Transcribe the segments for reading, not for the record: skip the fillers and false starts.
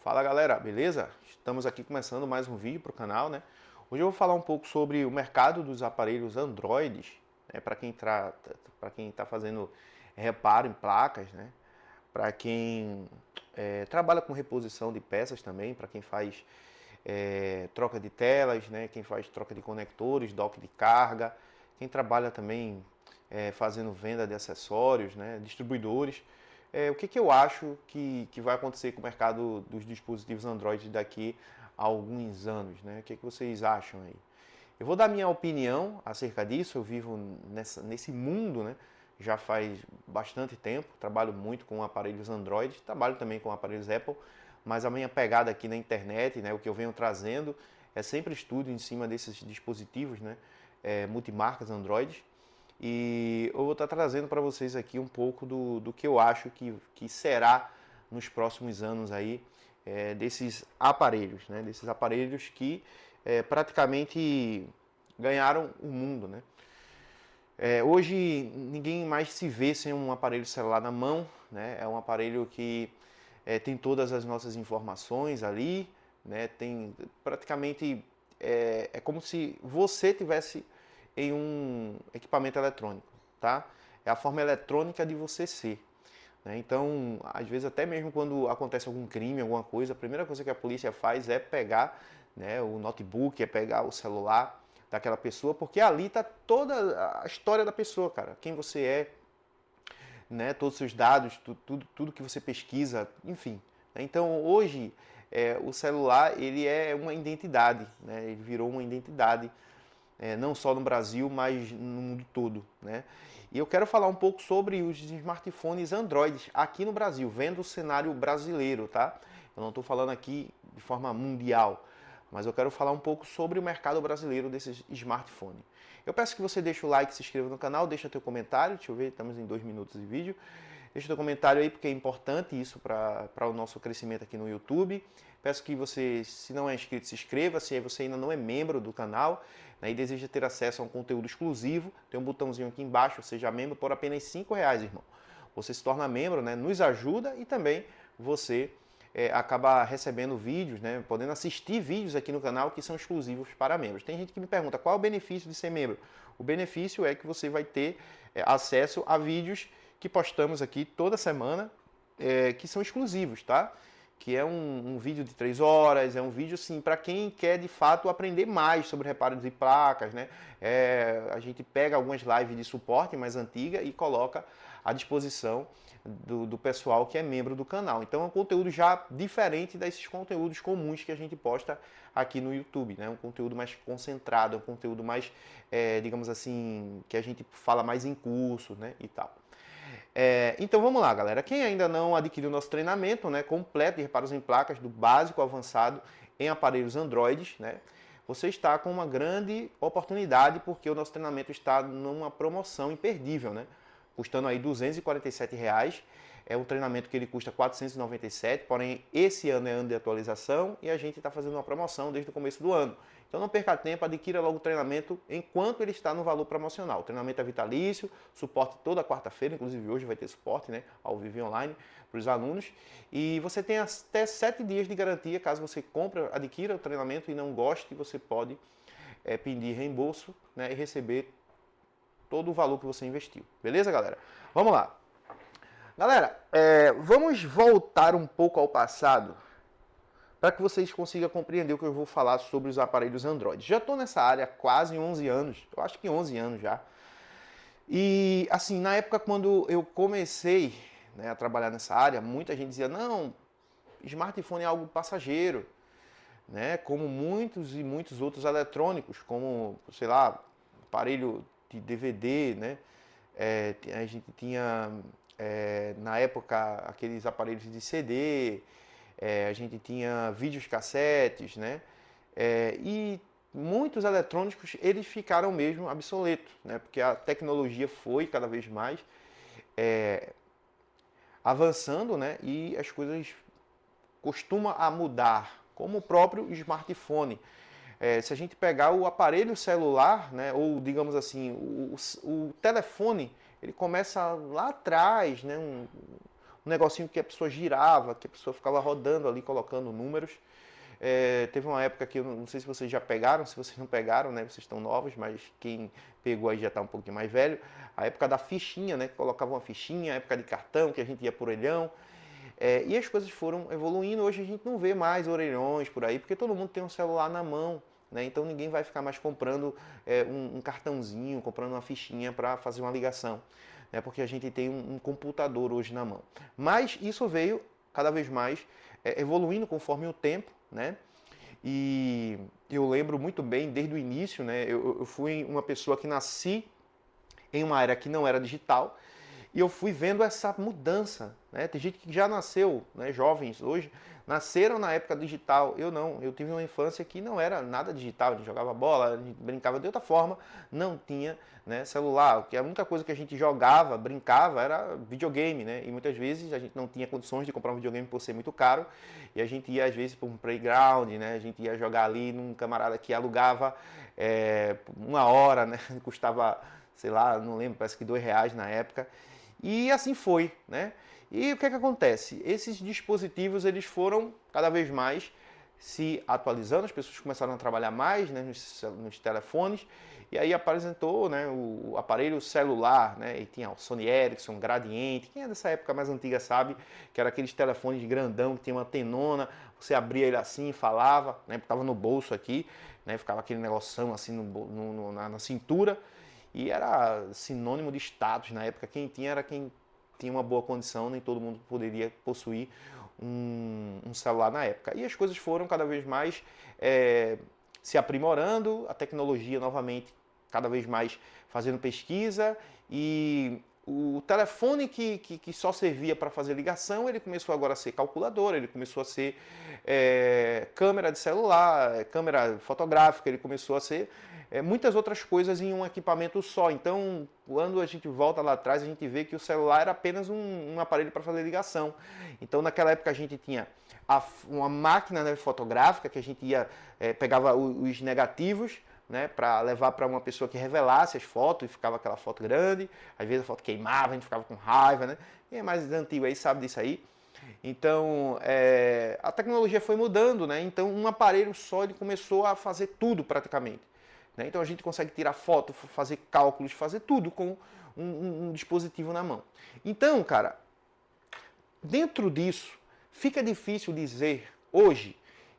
Fala galera, beleza? Estamos aqui começando mais um vídeo para o canal, né? Hoje eu vou falar um pouco sobre o mercado dos aparelhos Androids, né? Para quem está fazendo reparo em placas, né? Para quem trabalha com reposição de peças também, para quem faz troca de telas, né? Quem faz troca de conectores, dock de carga, quem trabalha também fazendo venda de acessórios, né? Distribuidores. O que eu acho que vai acontecer com o mercado dos dispositivos Android daqui a alguns anos, né? O que vocês acham aí? Eu vou dar minha opinião acerca disso. Eu vivo nesse mundo, né? Já faz bastante tempo. Trabalho muito com aparelhos Android, trabalho também com aparelhos Apple, mas a minha pegada aqui na internet, né? O que eu venho trazendo é sempre estudo em cima desses dispositivos, né? Multimarcas Android. E eu vou estar trazendo para vocês aqui um pouco do que eu acho que será nos próximos anos aí desses aparelhos, né? Desses aparelhos que praticamente ganharam o mundo, né? Hoje ninguém mais se vê sem um aparelho celular na mão, né? É um aparelho que tem todas as nossas informações ali, né? Tem praticamente é como se você tivesse em um equipamento eletrônico, tá? É a forma eletrônica de você ser. Né? Então, às vezes, até mesmo quando acontece algum crime, alguma coisa, a primeira coisa que a polícia faz é pegar, né, o notebook, é pegar o celular daquela pessoa, porque ali está toda a história da pessoa, cara. Quem você é, né, todos os seus dados, tudo que você pesquisa, enfim. Então, hoje, o celular ele é uma identidade, né? Ele virou uma identidade não só no Brasil, mas no mundo todo, né? E eu quero falar um pouco sobre os smartphones Android aqui no Brasil, vendo o cenário brasileiro, tá? Eu não estou falando aqui de forma mundial, mas eu quero falar um pouco sobre o mercado brasileiro desses smartphones. Eu peço que você deixe o like, se inscreva no canal, deixa teu comentário, deixa eu ver, estamos em 2 minutos de vídeo. Deixa teu comentário aí, porque é importante isso para o nosso crescimento aqui no YouTube. Peço que você, se não é inscrito, se inscreva. Se você ainda não é membro do canal, né, e deseja ter acesso a um conteúdo exclusivo, tem um botãozinho aqui embaixo, seja membro por apenas R$ 5, irmão. Você se torna membro, né, nos ajuda e também você acaba recebendo vídeos, né, podendo assistir vídeos aqui no canal que são exclusivos para membros. Tem gente que me pergunta qual é o benefício de ser membro. O benefício é que você vai ter acesso a vídeos que postamos aqui toda semana, que são exclusivos, tá? Que é um vídeo de 3 horas, é um vídeo assim para quem quer de fato aprender mais sobre reparos de placas, né? A gente pega algumas lives de suporte mais antiga e coloca à disposição do pessoal que é membro do canal. Então é um conteúdo já diferente desses conteúdos comuns que a gente posta aqui no YouTube, né? Um conteúdo mais concentrado, um conteúdo mais, digamos assim, que a gente fala mais em curso, né? E tal. Então vamos lá, galera. Quem ainda não adquiriu nosso treinamento, né, completo de reparos em placas, do básico ao avançado em aparelhos Android, né, você está com uma grande oportunidade, porque o nosso treinamento está numa promoção imperdível, né, custando aí R$ 247. É um treinamento que ele custa 497, porém esse ano é ano de atualização e a gente está fazendo uma promoção desde o começo do ano. Então não perca tempo, adquira logo o treinamento enquanto ele está no valor promocional. O treinamento é vitalício, suporte toda quarta-feira, inclusive hoje vai ter suporte, né, ao vivo e online para os alunos. E você tem até 7 dias de garantia, caso você compre, adquira o treinamento e não goste, você pode pedir reembolso, né, e receber todo o valor que você investiu. Beleza, galera? Vamos lá. Galera, vamos voltar um pouco ao passado para que vocês consigam compreender o que eu vou falar sobre os aparelhos Android. Já estou nessa área há quase 11 anos, eu acho que 11 anos já. E assim, na época quando eu comecei, né, a trabalhar nessa área, muita gente dizia, não, smartphone é algo passageiro, né, como muitos e muitos outros eletrônicos, como, sei lá, aparelho de DVD, né, a gente tinha na época aqueles aparelhos de CD, a gente tinha vídeos cassetes, né? E muitos eletrônicos eles ficaram mesmo obsoletos, né? Porque a tecnologia foi cada vez mais avançando, né? E as coisas costumam a mudar, como o próprio smartphone. Se a gente pegar o aparelho celular, né? Ou digamos assim, o telefone, ele começa lá atrás, né? um negocinho que a pessoa girava, que a pessoa ficava rodando ali, colocando números. Teve uma época que eu não sei se vocês já pegaram, se vocês não pegaram, né? Vocês estão novos, mas quem pegou aí já está um pouquinho mais velho. A época da fichinha, né? Que colocava uma fichinha, a época de cartão, que a gente ia por orelhão. E as coisas foram evoluindo. Hoje a gente não vê mais orelhões por aí, porque todo mundo tem um celular na mão. Né? Então ninguém vai ficar mais comprando um cartãozinho, comprando uma fichinha para fazer uma ligação. Né? Porque a gente tem um computador hoje na mão. Mas isso veio cada vez mais evoluindo conforme o tempo. Né? E eu lembro muito bem, desde o início, né? Eu fui uma pessoa que nasci em uma era que não era digital, e eu fui vendo essa mudança, né? Tem gente que já nasceu, né, jovens hoje, nasceram na época digital. Eu não, eu tive uma infância que não era nada digital, a gente jogava bola, a gente brincava de outra forma, não tinha, né, celular, que a única coisa que a gente jogava, brincava, era videogame, né? E muitas vezes a gente não tinha condições de comprar um videogame por ser muito caro, e a gente ia às vezes para um playground, né? A gente ia jogar ali num camarada que alugava uma hora, né? Custava, sei lá, não lembro, parece que R$ 2 na época. E assim foi, né? E o que é que acontece? Esses dispositivos eles foram cada vez mais se atualizando, as pessoas começaram a trabalhar mais, né, nos telefones, e aí apresentou, né, o aparelho celular, né, e tinha o Sony Ericsson, Gradiente. Quem é dessa época mais antiga sabe que era aqueles telefones grandão que tinha uma antenona, você abria ele assim e falava, né, estava no bolso aqui, né, ficava aquele negoção assim na cintura, e era sinônimo de status na época. Quem tinha era quem tinha uma boa condição, nem todo mundo poderia possuir um celular na época. E as coisas foram cada vez mais se aprimorando, a tecnologia novamente cada vez mais fazendo pesquisa, e o telefone que só servia para fazer ligação, ele começou agora a ser calculador, ele começou a ser câmera de celular, câmera fotográfica, ele começou a ser muitas outras coisas em um equipamento só. Então, quando a gente volta lá atrás, a gente vê que o celular era apenas um aparelho para fazer ligação. Então, naquela época, a gente tinha uma máquina, né, fotográfica, que a gente pegava os negativos, né, para levar para uma pessoa que revelasse as fotos, e ficava aquela foto grande. Às vezes a foto queimava, a gente ficava com raiva. Né? Quem é mais antigo aí sabe disso aí. Então, a tecnologia foi mudando, né? Então um aparelho só ele começou a fazer tudo praticamente. Né? Então a gente consegue tirar foto, fazer cálculos, fazer tudo com um dispositivo na mão. Então, cara, dentro disso, fica difícil dizer hoje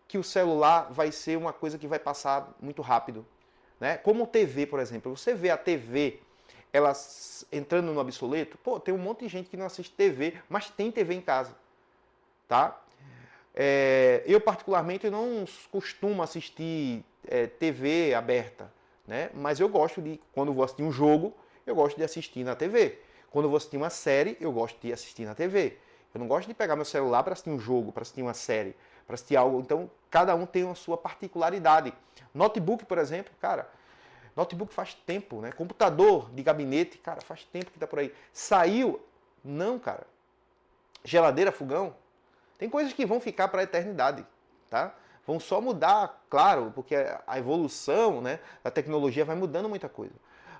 que o celular vai ser uma coisa que vai passar muito rápido. Né? Como TV, por exemplo. Você vê a TV ela entrando no obsoleto, pô, tem um monte de gente que não assiste TV, mas tem TV em casa. Tá? Eu, particularmente, não costumo assistir TV aberta, né? Mas eu gosto de, quando vou assistir um jogo, eu gosto de assistir na TV. Quando eu vou assistir uma série, eu gosto de assistir na TV. Eu não gosto de pegar meu celular para assistir um jogo, para assistir uma série, para assistir algo. Então, cada um tem a sua particularidade. Notebook, por exemplo, cara, notebook faz tempo, né? Computador de gabinete, cara, faz tempo que tá por aí. Saiu? Não, cara. Geladeira, fogão? Tem coisas que vão ficar para a eternidade, tá? Vão só mudar, claro, porque a evolução, né, da tecnologia vai mudando muita coisa.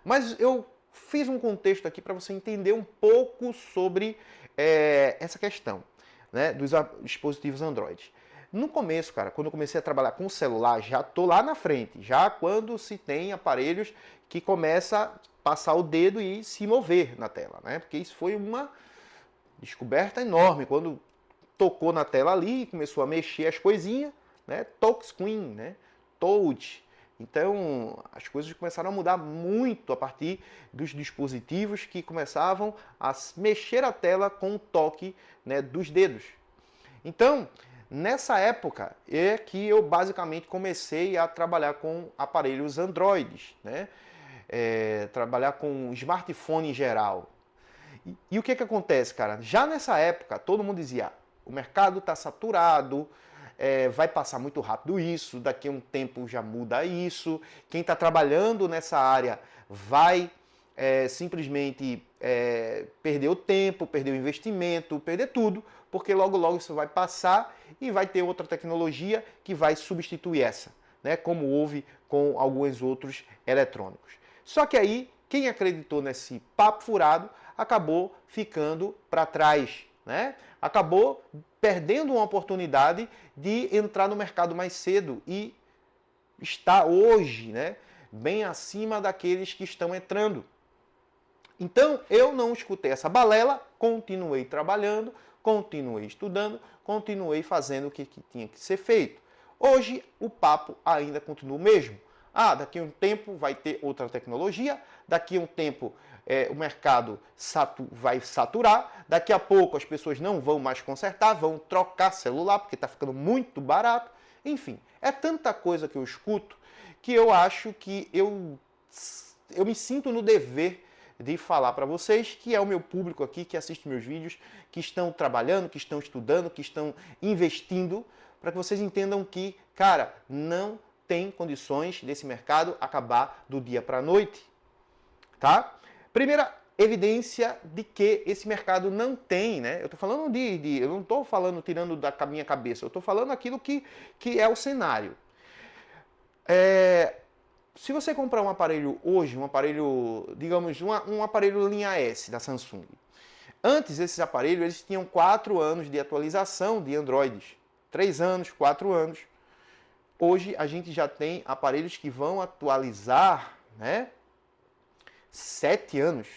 Mas eu fiz um contexto aqui para você entender um pouco sobre essa questão, né, dos dispositivos Android. No começo, cara, quando eu comecei a trabalhar com o celular, já tô lá na frente, já quando se tem aparelhos que começa a passar o dedo e se mover na tela, né? Porque isso foi uma descoberta enorme, quando tocou na tela ali, começou a mexer as coisinhas, né? Touchscreen, né? Touch. Então, as coisas começaram a mudar muito a partir dos dispositivos que começavam a mexer a tela com o toque, né, dos dedos. Então, nessa época é que eu basicamente comecei a trabalhar com aparelhos Androids, né? Trabalhar com smartphone em geral. E o que acontece, cara? Já nessa época, todo mundo dizia, o mercado está saturado, vai passar muito rápido isso, daqui a um tempo já muda isso, quem está trabalhando nessa área vai simplesmente perder o tempo, perder o investimento, perder tudo, porque logo logo isso vai passar e vai ter outra tecnologia que vai substituir essa, né? Como houve com alguns outros eletrônicos. Só que aí, quem acreditou nesse papo furado acabou ficando para trás, né? Acabou perdendo uma oportunidade de entrar no mercado mais cedo e está hoje, né, bem acima daqueles que estão entrando. Então, eu não escutei essa balela, continuei trabalhando, continuei estudando, continuei fazendo o que tinha que ser feito. Hoje, o papo ainda continua o mesmo. Ah, daqui a um tempo vai ter outra tecnologia, daqui a um tempo o mercado vai saturar, daqui a pouco as pessoas não vão mais consertar, vão trocar celular porque está ficando muito barato. Enfim, é tanta coisa que eu escuto que eu acho que eu me sinto no dever de falar para vocês, que é o meu público aqui, que assiste meus vídeos, que estão trabalhando, que estão estudando, que estão investindo, para que vocês entendam que, cara, não tem condições desse mercado acabar do dia para a noite, tá? Primeira evidência de que esse mercado não tem, né? Eu estou falando eu não estou falando tirando da minha cabeça, eu estou falando aquilo que é o cenário. Se você comprar um aparelho hoje, um aparelho, digamos, um aparelho linha S da Samsung, antes esses aparelhos eles tinham 4 anos de atualização de Androids. 3 anos, 4 anos. Hoje a gente já tem aparelhos que vão atualizar, né? 7 anos.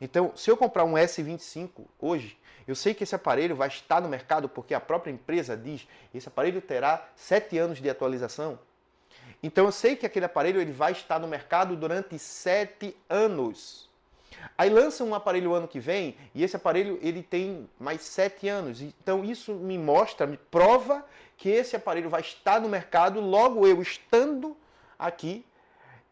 Então, se eu comprar um S25 hoje, eu sei que esse aparelho vai estar no mercado porque a própria empresa diz que esse aparelho terá 7 anos de atualização. Então eu sei que aquele aparelho ele vai estar no mercado durante 7 anos. Aí lança um aparelho ano que vem e esse aparelho ele tem mais 7 anos. Então isso me mostra, me prova que esse aparelho vai estar no mercado. Logo eu estando aqui,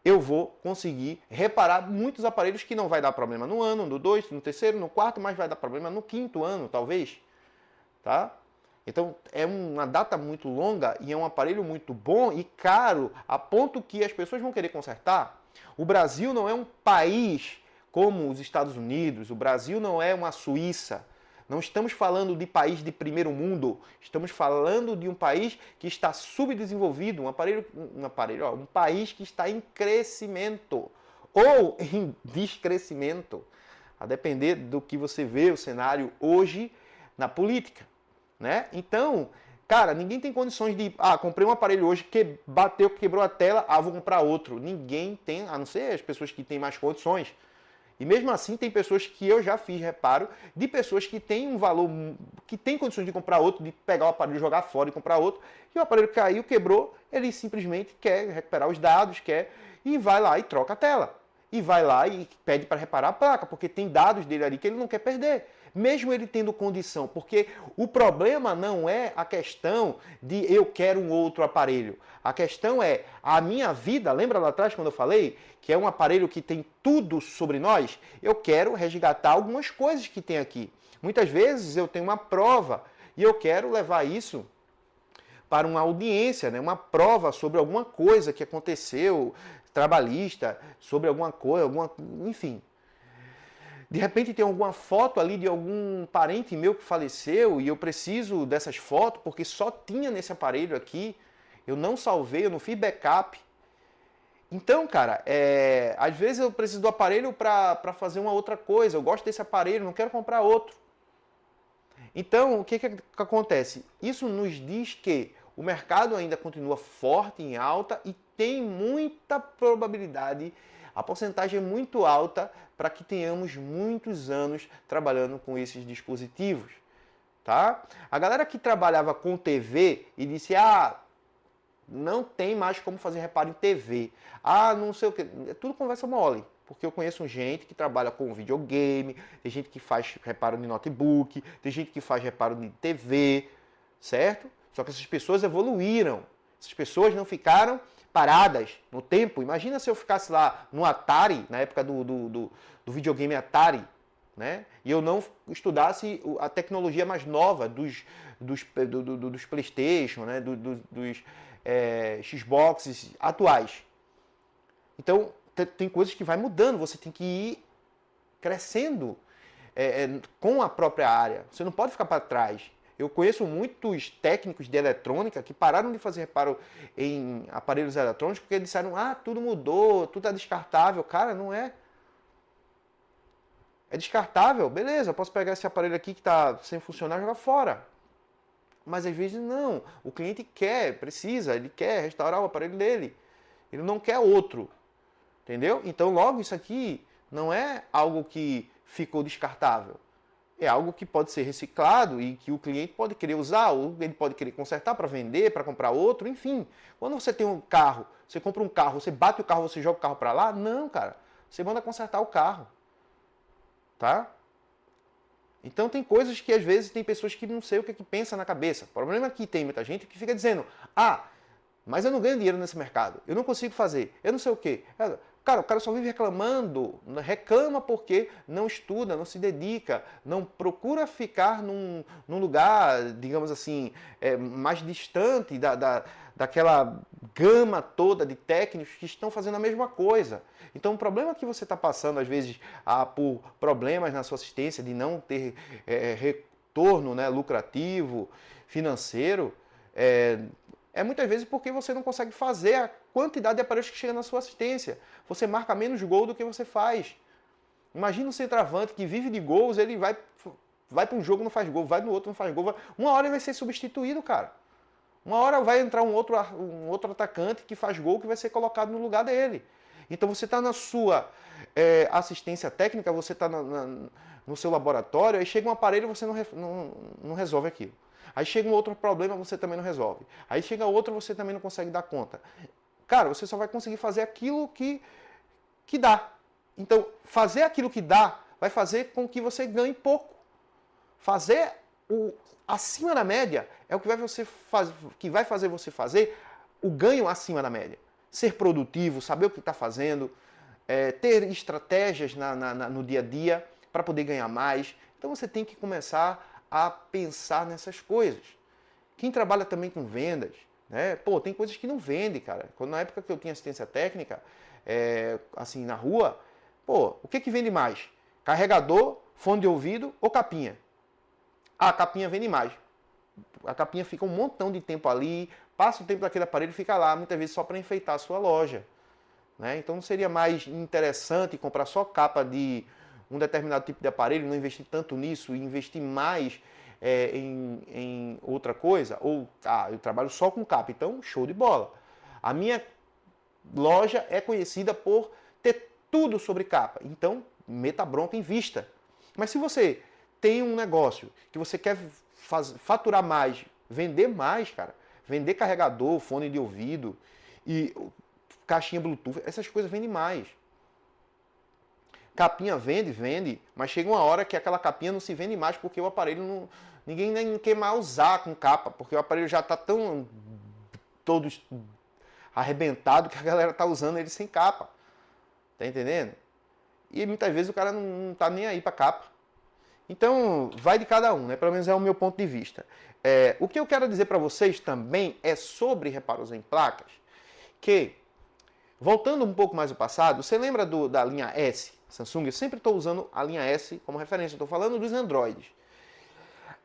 eu vou conseguir reparar muitos aparelhos que não vai dar problema no ano, no 2, no terceiro, no quarto, mas vai dar problema no 5º ano, talvez. Tá? Então é uma data muito longa e é um aparelho muito bom e caro, a ponto que as pessoas vão querer consertar. O Brasil não é um país como os Estados Unidos, o Brasil não é uma Suíça. Não estamos falando de país de primeiro mundo, estamos falando de um país que está subdesenvolvido, um país que está em crescimento ou em descrescimento, a depender do que você vê o cenário hoje na política. Né? Então, cara, ninguém tem condições de, comprei um aparelho hoje que bateu, quebrou a tela, vou comprar outro. Ninguém tem, a não ser as pessoas que têm mais condições. E mesmo assim, tem pessoas que eu já fiz reparo de pessoas que têm um valor, que têm condições de comprar outro, de pegar o aparelho, jogar fora e comprar outro, e o aparelho caiu, quebrou, ele simplesmente quer recuperar os dados, e vai lá e troca a tela. E vai lá e pede para reparar a placa, porque tem dados dele ali que ele não quer perder. Mesmo ele tendo condição, porque o problema não é a questão de eu quero um outro aparelho. A questão é a minha vida, lembra lá atrás quando eu falei que é um aparelho que tem tudo sobre nós? Eu quero resgatar algumas coisas que tem aqui. Muitas vezes eu tenho uma prova e eu quero levar isso para uma audiência, né? Uma prova sobre alguma coisa que aconteceu, trabalhista, sobre alguma coisa, enfim. De repente tem alguma foto ali de algum parente meu que faleceu e eu preciso dessas fotos porque só tinha nesse aparelho aqui. Eu não salvei, eu não fiz backup. Então, cara, às vezes eu preciso do aparelho para fazer uma outra coisa. Eu gosto desse aparelho, não quero comprar outro. Então, o que acontece? Isso nos diz que o mercado ainda continua forte, em alta e tem muita probabilidade, a porcentagem é muito alta para que tenhamos muitos anos trabalhando com esses dispositivos. Tá? A galera que trabalhava com TV e disse, não tem mais como fazer reparo em TV. Não sei o que. É tudo conversa mole. Porque eu conheço gente que trabalha com videogame, tem gente que faz reparo de notebook, tem gente que faz reparo de TV, certo? Só que essas pessoas evoluíram. Essas pessoas não ficaram paradas no tempo. Imagina se eu ficasse lá no Atari, na época do videogame Atari, né? E eu não estudasse a tecnologia mais nova dos PlayStation, né? dos Xboxes atuais. Então, tem coisas que vai mudando, você tem que ir crescendo com a própria área. Você não pode ficar para trás. Eu conheço muitos técnicos de eletrônica que pararam de fazer reparo em aparelhos eletrônicos porque disseram, tudo mudou, tudo é descartável. Cara, não é. É descartável? Beleza, eu posso pegar esse aparelho aqui que está sem funcionar e jogar fora. Mas às vezes não. O cliente quer, precisa, ele quer restaurar o aparelho dele. Ele não quer outro. Entendeu? Então, logo, isso aqui não é algo que ficou descartável. É algo que pode ser reciclado e que o cliente pode querer usar, ou ele pode querer consertar para vender, para comprar outro, enfim. Quando você tem um carro, você compra um carro, você bate o carro, você joga o carro para lá? Não, cara. Você manda consertar o carro. Tá? Então tem coisas que às vezes tem pessoas que não sei o que, que pensa na cabeça. O problema é que tem muita gente que fica dizendo: ah, mas eu não ganho dinheiro nesse mercado, eu não consigo fazer, eu não sei o quê. Cara, o cara só vive reclamando, reclama porque não estuda, não se dedica, não procura ficar num lugar, digamos assim, mais distante daquela gama toda de técnicos que estão fazendo a mesma coisa. Então, o problema que você está passando, às vezes, por problemas na sua assistência, de não ter retorno, né, lucrativo, financeiro, é muitas vezes porque você não consegue fazer a quantidade de aparelhos que chega na sua assistência. Você marca menos gol do que você faz. Imagina um centroavante que vive de gols, ele vai para um jogo não faz gol, vai no outro não faz gol. Uma hora ele vai ser substituído, cara. Uma hora vai entrar um outro atacante que faz gol que vai ser colocado no lugar dele. Então você está na sua assistência técnica, você está no seu laboratório, aí chega um aparelho e você não resolve aquilo. Aí chega um outro problema, você também não resolve. Aí chega outro, você também não consegue dar conta. Cara, você só vai conseguir fazer aquilo que dá. Então, fazer aquilo que dá vai fazer com que você ganhe pouco. Fazer o acima da média é o que vai fazer você fazer o ganho acima da média. Ser produtivo, saber o que está fazendo, ter estratégias no dia a dia para poder ganhar mais. Então você tem que começar a pensar nessas coisas. Quem trabalha também com vendas, né? Pô, tem coisas que não vende, cara. Quando, na época que eu tinha assistência técnica, assim, na rua, pô, o que vende mais? Carregador, fone de ouvido ou capinha? Ah, a capinha vende mais. A capinha fica um montão de tempo ali, passa o tempo daquele aparelho e fica lá, muitas vezes só para enfeitar a sua loja. Né? Então não seria mais interessante comprar só capa de um determinado tipo de aparelho, não investir tanto nisso e investir mais em outra coisa? Ou, eu trabalho só com capa, então show de bola. A minha loja é conhecida por ter tudo sobre capa, então meta bronca em vista. Mas se você tem um negócio que você quer faturar mais, vender mais, cara, vender carregador, fone de ouvido e caixinha Bluetooth, essas coisas vendem mais. Capinha vende, mas chega uma hora que aquela capinha não se vende mais porque o aparelho não, ninguém nem quer mais usar com capa, porque o aparelho já está tão todo arrebentado que a galera tá usando ele sem capa. Tá entendendo? E muitas vezes o cara não tá nem aí para capa. Então, vai de cada um, né? Pelo menos é o meu ponto de vista. O que eu quero dizer para vocês também é sobre reparos em placas, que, voltando um pouco mais ao passado, você lembra da linha S, Samsung? Eu sempre estou usando a linha S como referência, estou falando dos Androids.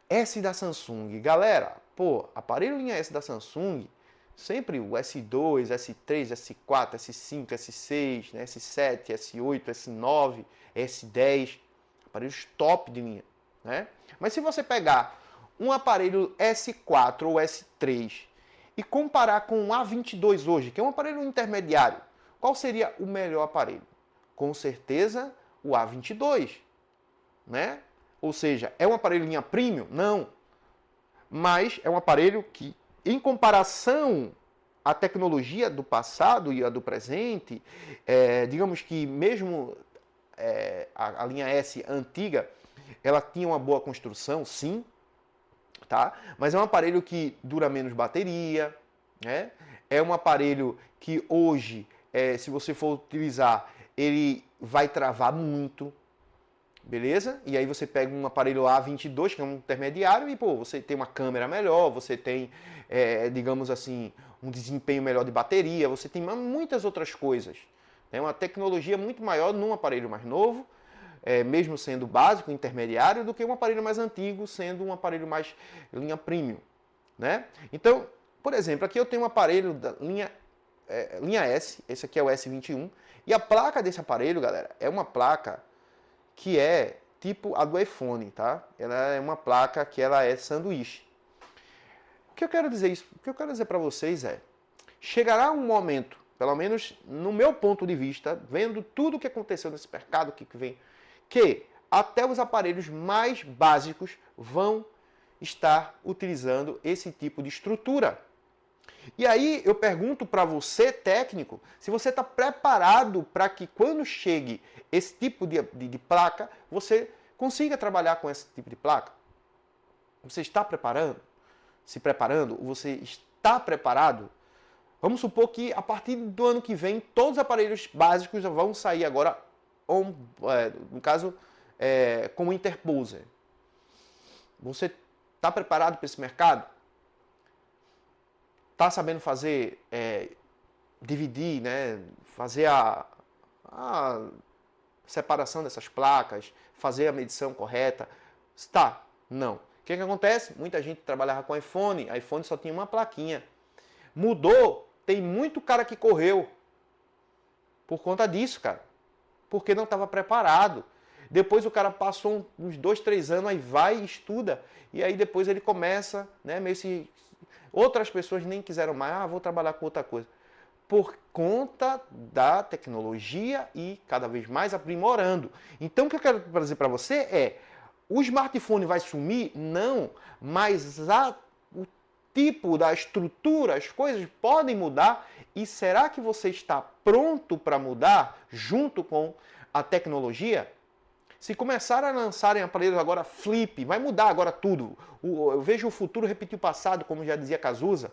S da Samsung, galera, pô, aparelho linha S da Samsung, sempre o S2, S3, S4, S5, S6, né? S7, S8, S9, S10, aparelhos top de linha, né? Mas se você pegar um aparelho S4 ou S3 e comparar com um A22 hoje, que é um aparelho intermediário, qual seria o melhor aparelho? Com certeza o A22, né? Ou seja, é um aparelho linha premium? Não. Mas é um aparelho que, em comparação à tecnologia do passado e a do presente, digamos que mesmo a linha S antiga, ela tinha uma boa construção, sim, tá? Mas é um aparelho que dura menos bateria, né? É um aparelho que hoje, se você for utilizar, ele vai travar muito, beleza? E aí você pega um aparelho A22, que é um intermediário, e pô, você tem uma câmera melhor, você tem, digamos assim, um desempenho melhor de bateria, você tem muitas outras coisas. É uma tecnologia muito maior num aparelho mais novo, mesmo sendo básico, intermediário, do que um aparelho mais antigo, sendo um aparelho mais linha premium, né? Então, por exemplo, aqui eu tenho um aparelho da linha S, esse aqui é o S21, e a placa desse aparelho, galera, é uma placa que é tipo a do iPhone, tá? Ela é uma placa que ela é sanduíche. O que eu quero dizer isso? O que eu quero dizer para vocês é, chegará um momento, pelo menos no meu ponto de vista, vendo tudo o que aconteceu nesse mercado que vem, que até os aparelhos mais básicos vão estar utilizando esse tipo de estrutura. E aí eu pergunto para você, técnico, se você está preparado para que quando chegue esse tipo de placa, você consiga trabalhar com esse tipo de placa? Você está preparando? Se preparando? Você está preparado? Vamos supor que a partir do ano que vem, todos os aparelhos básicos vão sair agora, no caso, como interposer. Você está preparado para esse mercado? Está sabendo fazer, dividir, né? Fazer a separação dessas placas, fazer a medição correta? Está? Não. O que acontece? Muita gente trabalhava com iPhone só tinha uma plaquinha. Mudou, tem muito cara que correu por conta disso, cara. Porque não estava preparado. Depois o cara passou uns 2, 3 anos, aí vai e estuda. E aí depois ele começa, né, meio se... Outras pessoas nem quiseram mais, vou trabalhar com outra coisa. Por conta da tecnologia e cada vez mais aprimorando. Então o que eu quero dizer para você é, o smartphone vai sumir? Não, mas o tipo da estrutura, as coisas podem mudar. E será que você está pronto para mudar junto com a tecnologia? Se começarem a lançarem aparelhos agora flip, vai mudar agora tudo. Eu vejo o futuro repetir o passado, como já dizia Cazuza,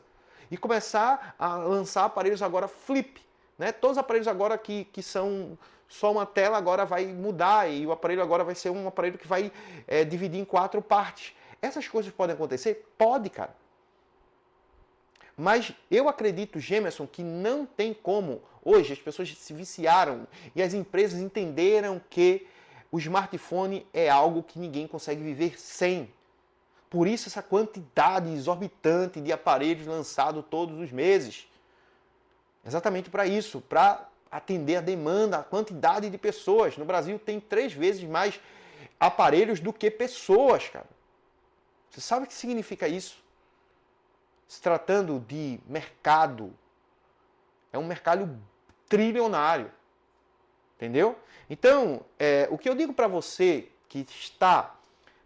e começar a lançar aparelhos agora flip. Né? Todos os aparelhos agora que são só uma tela agora vai mudar e o aparelho agora vai ser um aparelho que vai dividir em 4 partes. Essas coisas podem acontecer? Pode, cara. Mas eu acredito, Gemerson, que não tem como. Hoje as pessoas se viciaram e as empresas entenderam que o smartphone é algo que ninguém consegue viver sem. Por isso essa quantidade exorbitante de aparelhos lançados todos os meses. Exatamente para isso, para atender a demanda, a quantidade de pessoas. No Brasil tem 3 vezes mais aparelhos do que pessoas, cara. Você sabe o que significa isso? Se tratando de mercado, é um mercado trilionário. Entendeu? Então, o que eu digo para você que está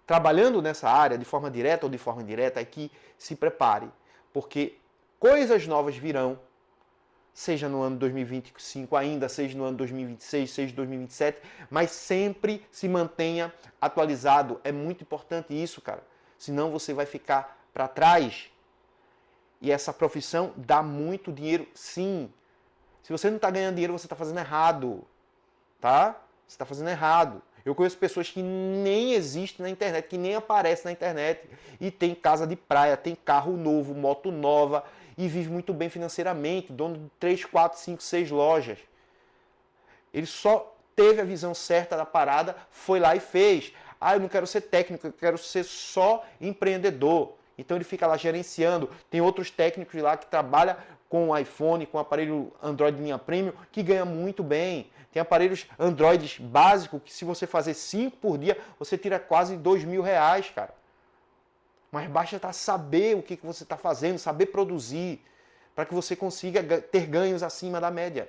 trabalhando nessa área de forma direta ou de forma indireta é que se prepare, porque coisas novas virão, seja no ano 2025 ainda, seja no ano 2026, seja 2027, mas sempre se mantenha atualizado. É muito importante isso, cara. Senão você vai ficar para trás. E essa profissão dá muito dinheiro, sim. Se você não está ganhando dinheiro, você está fazendo errado. Tá? Você está fazendo errado. Eu conheço pessoas que nem existem na internet, que nem aparecem na internet e tem casa de praia, tem carro novo, moto nova e vive muito bem financeiramente, dono de 3, 4, 5, 6 lojas. Ele só teve a visão certa da parada, foi lá e fez. Eu não quero ser técnico, eu quero ser só empreendedor. Então ele fica lá gerenciando. Tem outros técnicos lá que trabalham com iPhone, com aparelho Android linha Premium, que ganha muito bem. Tem aparelhos Android básicos que se você fazer 5 por dia, você tira quase R$2.000, cara. Mas basta saber o que você está fazendo, saber produzir, para que você consiga ter ganhos acima da média.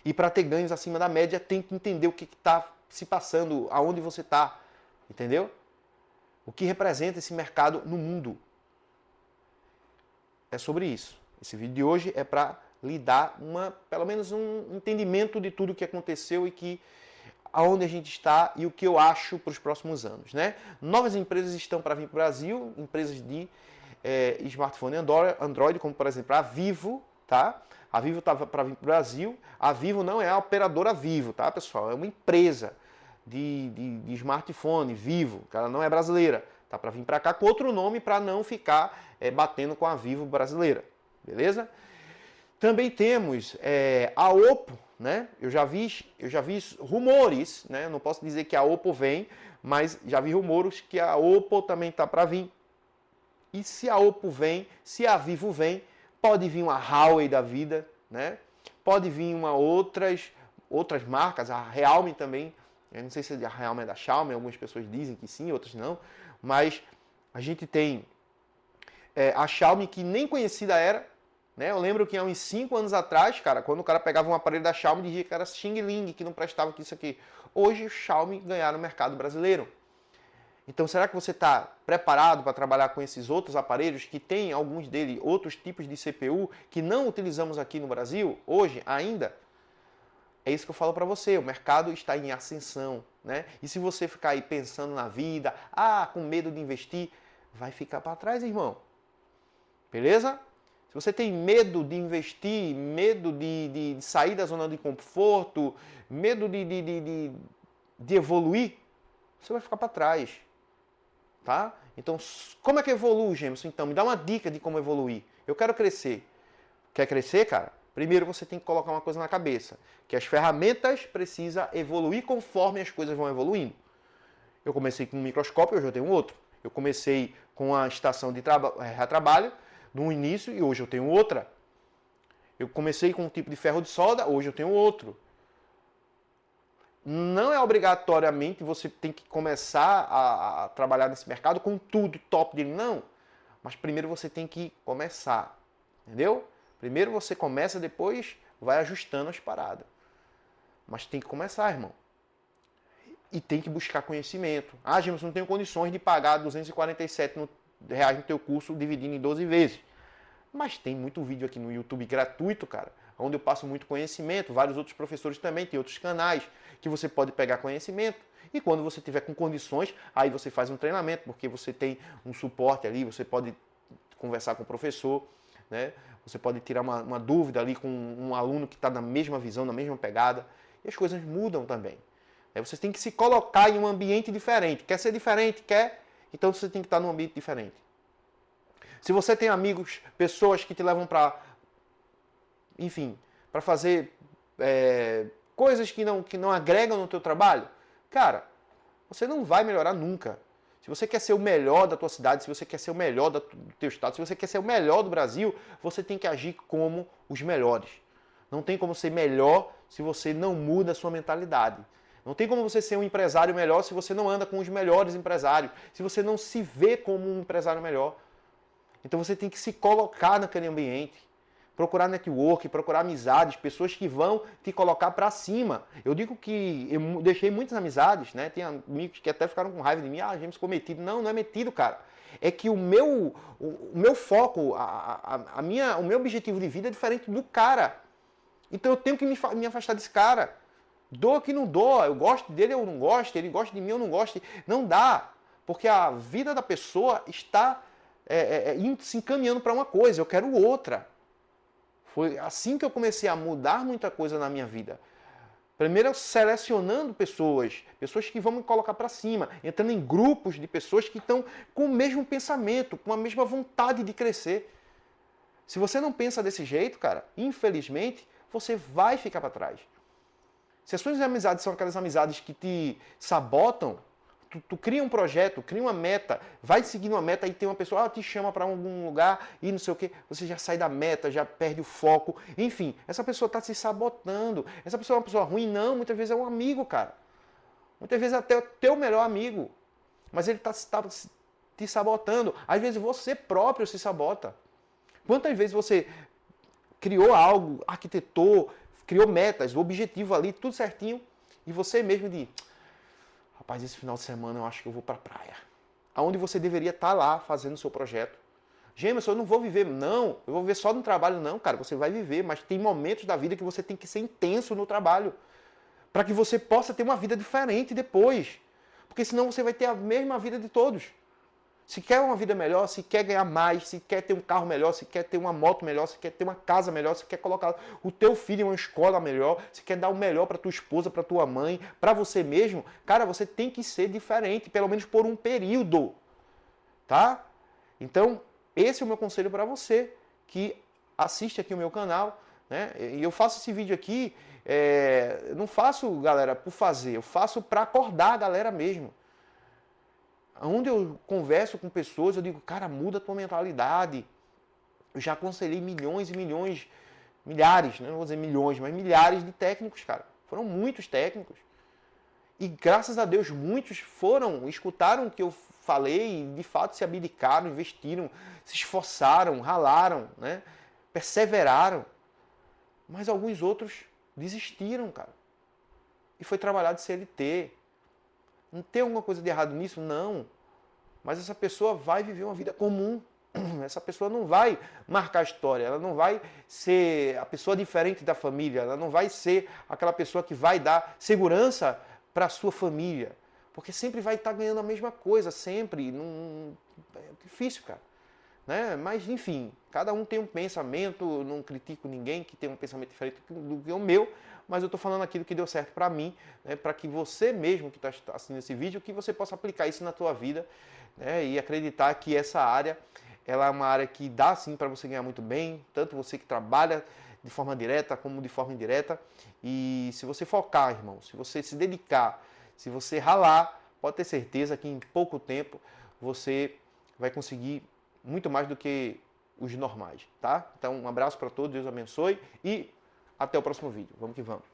E para ter ganhos acima da média, tem que entender o que está se passando, aonde você está, entendeu? O que representa esse mercado no mundo. É sobre isso. Esse vídeo de hoje é para lhe dar pelo menos um entendimento de tudo o que aconteceu e aonde a gente está e o que eu acho para os próximos anos. Né? Novas empresas estão para vir para o Brasil, empresas de smartphone Android, como por exemplo a Vivo, tá? A Vivo está para vir para o Brasil. A Vivo não é a operadora Vivo, tá, pessoal? É uma empresa de smartphone, Vivo, que ela não é brasileira. Tá para vir para cá com outro nome para não ficar batendo com a Vivo brasileira, beleza? Também temos a Oppo, né? Eu já vi rumores, né? Não posso dizer que a Oppo vem, mas já vi rumores que a Oppo também tá para vir. E se a Oppo vem, se a Vivo vem, pode vir uma Huawei da vida, né? Pode vir outras marcas, a Realme também Eu não sei se a Realme é da Xiaomi, algumas pessoas dizem que sim, outras não. Mas a gente tem a Xiaomi que nem conhecida era. Né? Eu lembro que há uns 5 anos atrás, cara, quando o cara pegava um aparelho da Xiaomi, dizia que era Xing Ling, que não prestava que isso aqui. Hoje o Xiaomi ganharam no mercado brasileiro. Então, será que você está preparado para trabalhar com esses outros aparelhos que tem alguns deles, outros tipos de CPU que não utilizamos aqui no Brasil hoje ainda? É isso que eu falo para você, o mercado está em ascensão, né? E se você ficar aí pensando na vida, com medo de investir, vai ficar para trás, irmão. Beleza? Se você tem medo de investir, medo de sair da zona de conforto, medo de evoluir, você vai ficar para trás. Tá? Então, como é que evolui, Jameson? Então, me dá uma dica de como evoluir. Eu quero crescer. Quer crescer, cara? Primeiro você tem que colocar uma coisa na cabeça, que as ferramentas precisam evoluir conforme as coisas vão evoluindo. Eu comecei com um microscópio, hoje eu tenho outro. Eu comecei com a estação de retrabalho no início e hoje eu tenho outra. Eu comecei com um tipo de ferro de solda, hoje eu tenho outro. Não é obrigatoriamente você tem que começar a trabalhar nesse mercado com tudo top dele, não. Mas primeiro você tem que começar, entendeu? Primeiro você começa, depois vai ajustando as paradas. Mas tem que começar, irmão. E tem que buscar conhecimento. Jameson, não tenho condições de pagar R$247 no teu curso dividindo em 12 vezes. Mas tem muito vídeo aqui no YouTube gratuito, cara, onde eu passo muito conhecimento, vários outros professores também, tem outros canais que você pode pegar conhecimento. E quando você tiver com condições, aí você faz um treinamento, porque você tem um suporte ali, você pode conversar com o professor, né? Você pode tirar uma dúvida ali com um aluno que está na mesma visão, na mesma pegada. E as coisas mudam também. Você tem que se colocar em um ambiente diferente. Quer ser diferente? Quer? Então você tem que estar num ambiente diferente. Se você tem amigos, pessoas que te levam para, enfim, para fazer coisas que não agregam no teu trabalho, cara, você não vai melhorar nunca. Se você quer ser o melhor da tua cidade, se você quer ser o melhor do teu estado, se você quer ser o melhor do Brasil, você tem que agir como os melhores. Não tem como ser melhor se você não muda a sua mentalidade. Não tem como você ser um empresário melhor se você não anda com os melhores empresários, se você não se vê como um empresário melhor. Então você tem que se colocar naquele ambiente, procurar network, procurar amizades, pessoas que vão te colocar para cima. Eu digo que eu deixei muitas amizades, né? Tem amigos que até ficaram com raiva de mim, James ficou metido. Não, não é metido, cara. É que o meu foco, o meu objetivo de vida é diferente do cara. Então eu tenho que me afastar desse cara. Dou que não dou, eu gosto dele ou não gosto, ele gosta de mim ou não gosta. Não dá, porque a vida da pessoa está se encaminhando para uma coisa, eu quero outra. Foi assim que eu comecei a mudar muita coisa na minha vida. Primeiro, selecionando pessoas que vão me colocar para cima, entrando em grupos de pessoas que estão com o mesmo pensamento, com a mesma vontade de crescer. Se você não pensa desse jeito, cara, infelizmente, você vai ficar para trás. Se as suas amizades são aquelas amizades que te sabotam, tu cria um projeto, cria uma meta, vai seguindo uma meta e tem uma pessoa te chama para algum lugar e não sei o que, você já sai da meta, já perde o foco. Enfim, essa pessoa está se sabotando. Essa pessoa é uma pessoa ruim? Não, muitas vezes é um amigo, cara. Muitas vezes é até o teu melhor amigo. Mas ele está te sabotando. Às vezes você próprio se sabota. Quantas vezes você criou algo, arquitetou, criou metas, o objetivo ali, tudo certinho, e você mesmo diz, rapaz, esse final de semana eu acho que eu vou para a praia. Aonde você deveria estar lá fazendo o seu projeto. Jameson, eu não vou viver, não, eu vou viver só no trabalho, não, cara, você vai viver, mas tem momentos da vida que você tem que ser intenso no trabalho, para que você possa ter uma vida diferente depois, porque senão você vai ter a mesma vida de todos. Se quer uma vida melhor, se quer ganhar mais, se quer ter um carro melhor, se quer ter uma moto melhor, se quer ter uma casa melhor, se quer colocar o teu filho em uma escola melhor, se quer dar o melhor para tua esposa, para tua mãe, para você mesmo, cara, você tem que ser diferente, pelo menos por um período, tá? Então, esse é o meu conselho para você que assiste aqui o meu canal, né? E eu faço esse vídeo aqui, não faço, galera, por fazer, eu faço para acordar a galera mesmo. Onde eu converso com pessoas, eu digo, cara, muda a tua mentalidade. Eu já aconselhei milhões e milhões, milhares, não vou dizer milhões, mas milhares de técnicos, cara. Foram muitos técnicos. E graças a Deus muitos escutaram o que eu falei e de fato se abdicaram, investiram, se esforçaram, ralaram, né? Perseveraram. Mas alguns outros desistiram, cara. E foi trabalhar de CLT. Não tem alguma coisa de errado nisso? Não. Mas essa pessoa vai viver uma vida comum. Essa pessoa não vai marcar a história, ela não vai ser a pessoa diferente da família, ela não vai ser aquela pessoa que vai dar segurança para a sua família. Porque sempre vai estar ganhando a mesma coisa, sempre. Não, é difícil, cara. Né? Mas, enfim, cada um tem um pensamento, não critico ninguém que tem um pensamento diferente do que o meu, mas eu estou falando aquilo que deu certo para mim, né? Para que você mesmo que está assistindo esse vídeo, que você possa aplicar isso na tua vida, né? E acreditar que essa área, ela é uma área que dá sim para você ganhar muito bem, tanto você que trabalha de forma direta como de forma indireta. E se você focar, irmão, se você se dedicar, se você ralar, pode ter certeza que em pouco tempo você vai conseguir muito mais do que os normais, tá? Então, um abraço para todos, Deus abençoe e até o próximo vídeo. Vamos que vamos.